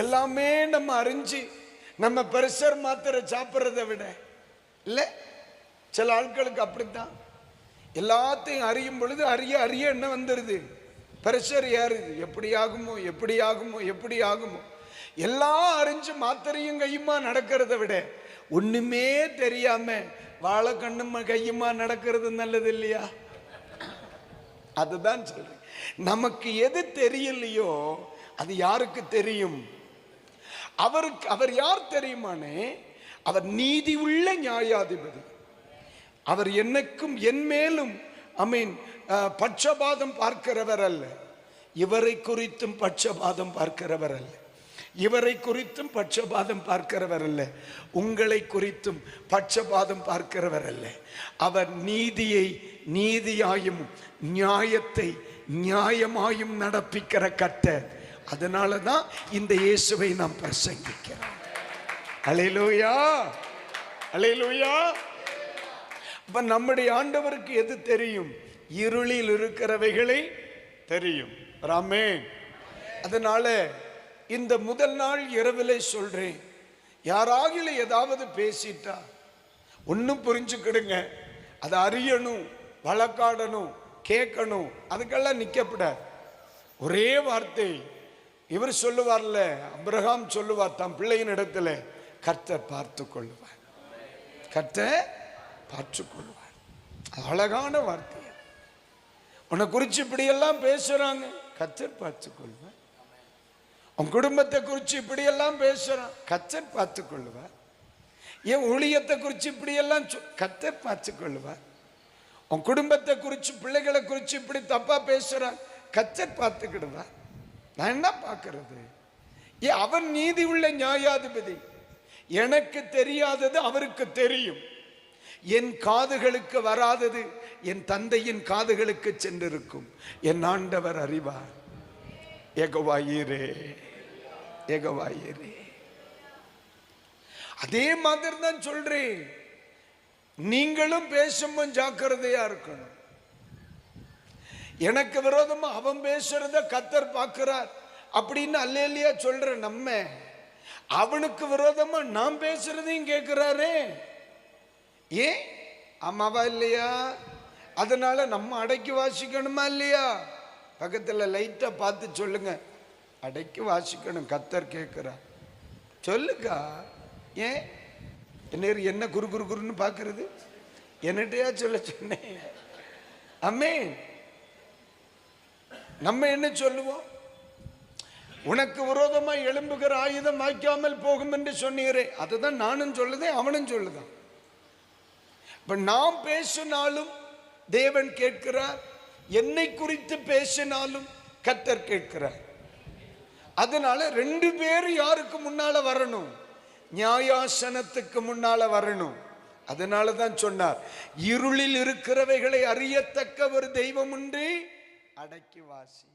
எல்லாமே நம்ம அறிஞ்சு நம்ம பிரஷர் மாத்திரை சாப்பிட்றத விட இல்லை, சில ஆட்களுக்கு அப்படித்தான். எல்லாத்தையும் அறியும் பொழுது அறிய அறிய என்ன வந்துடுது, பிரஷர் ஏறுது. எப்படி ஆகுமோ எப்படி ஆகுமோ எப்படி ஆகுமோ. எல்லாம் அறிஞ்சு மாத்திரையும் கையுமா நடக்கிறத விட ஒண்ணுமே தெரியாம வாழை கண்ணும் கையுமா நடக்கிறது நல்லது இல்லையா? அதுதான் சொல்றேன். நமக்கு எது தெரியலையோ அது யாருக்கு தெரியும்? அவருக்கு. அவர் யார் தெரியுமானே? அவர் நீதி உள்ள நியாயாதிபதி. அவர் என்னைக்கும் என் மேலும் பட்சபாதம் பார்க்கிறவர் அல்ல. இவரை குறித்தும் பட்சபாதம் பார்க்கிறவர் அல்ல. இவரை குறித்தும் பட்சபாதம் பார்க்கிறவர் அல்ல. உங்களை குறித்தும் பட்சபாதம் பார்க்கிறவர் அல்ல. அவர் நீதியை நீதியாயும் நியாயத்தை நியாயமாயும் நடப்பிக்கிற கர்த்தர். அதனாலதான் இந்த இயேசுவை நாம் பிரசங்கிக்கிறோம். அல்லேலூயா, அல்லேலூயா. அப்ப நம்முடைய ஆண்டவருக்கு எது தெரியும்? இருளில் இருக்கிறவைகளை தெரியும். ஆமென். அதனால இந்த முதல் நாள் இரவிலே சொல்றேன், யாராகிலும் ஏதாவது பேசிட்டா ஒன்னும் புரிஞ்சுக்கிடுங்க. அதை அறியணும், வழக்காடணும், கேட்கணும். அதுக்கெல்லாம் நிக்கப்படாது. ஒரே வார்த்தை இவர் சொல்லுவார்ல, அபிரகாம் சொல்லுவார் தம் பிள்ளையின் இடத்துல, கர்த்தர் பார்த்து கொள்ளுவார், கர்த்தர் பார்த்து கொள்வார். அழகான வார்த்தை. உன்னை குறிச்சு இப்படி எல்லாம் பேசுறாங்க, கர்த்தர் பார்த்து கொள்வார். உன் குடும்பத்தை குறிச்சு இப்படி எல்லாம் பேசுறான், கர்த்தர் பார்த்து கொள்வார். என் ஊழியத்தை குறிச்சு இப்படி எல்லாம் கர்த்தர் பார்த்து கொள்வார். உன் குடும்பத்தை குறிச்சு பிள்ளைகளை குறிச்சு இப்படி தப்பா பேசுறான், கர்த்தர் பார்த்துக்கிடுவார். நான் என்ன பார்க்கறது? அவன் நீதி உள்ள நியாயாதிபதி. எனக்கு தெரியாதது அவருக்கு தெரியும். என் காதுகளுக்கு வராதது என் தந்தையின் காதுகளுக்கு சென்றிருக்கும். என் ஆண்டவர் அறிவார். யெகோவா ஈரே, யெகோவா ஈரே. அதே மாதிரி தான் சொல்றேன், நீங்களும் பேசும்போது ஜாக்கிரதையா இருக்கணும். எனக்கு விரோதமா அவன் பேசுறத கர்த்தர் பார்க்கிறார் அப்படின்னு அல்லேலியா சொல்ற நம்ம, அவனுக்கு விரோதமா நாம் பேசுறதையும் கேட்கிறாரே. ஏன்? ஆமாவா இல்லையா? அதனால நம்ம அடக்கி வாசிக்கணுமா இல்லையா? பக்கத்துல லைட்டா பார்த்து சொல்லுங்க, அடக்கி வாசிக்கணும், கர்த்தர் கேட்கிறார். சொல்லுக்கா. ஏன் என்ன குரு குரு குருன்னு பாக்குறது? என்னட்டையா சொல்ல சொன்னேன். ஆமென். நம்ம என்ன சொல்லுவோம்? உனக்கு விரோதமா எழும்புகிற ஆயுதம் வாய்க்காமல் போகும் என்று சொன்னீரே, அதுதான் நானும் சொல்லுதேன், அவனும் சொல்லுதான். இப்ப நாம் பேசினாலும் தேவன் கேட்கிறார், என்னை குறித்து பேசினாலும் கர்த்தர் கேட்கிறார். அதனால ரெண்டு பேரும் யாருக்கு முன்னால வரணும்? நியாயாசனத்துக்கு முன்னால வரணும். அதனாலதான் சொன்னார், இருளில் இருக்கிறவைகளை அறியத்தக்க ஒரு தெய்வம் உண்டு, அடக்கி வாசி.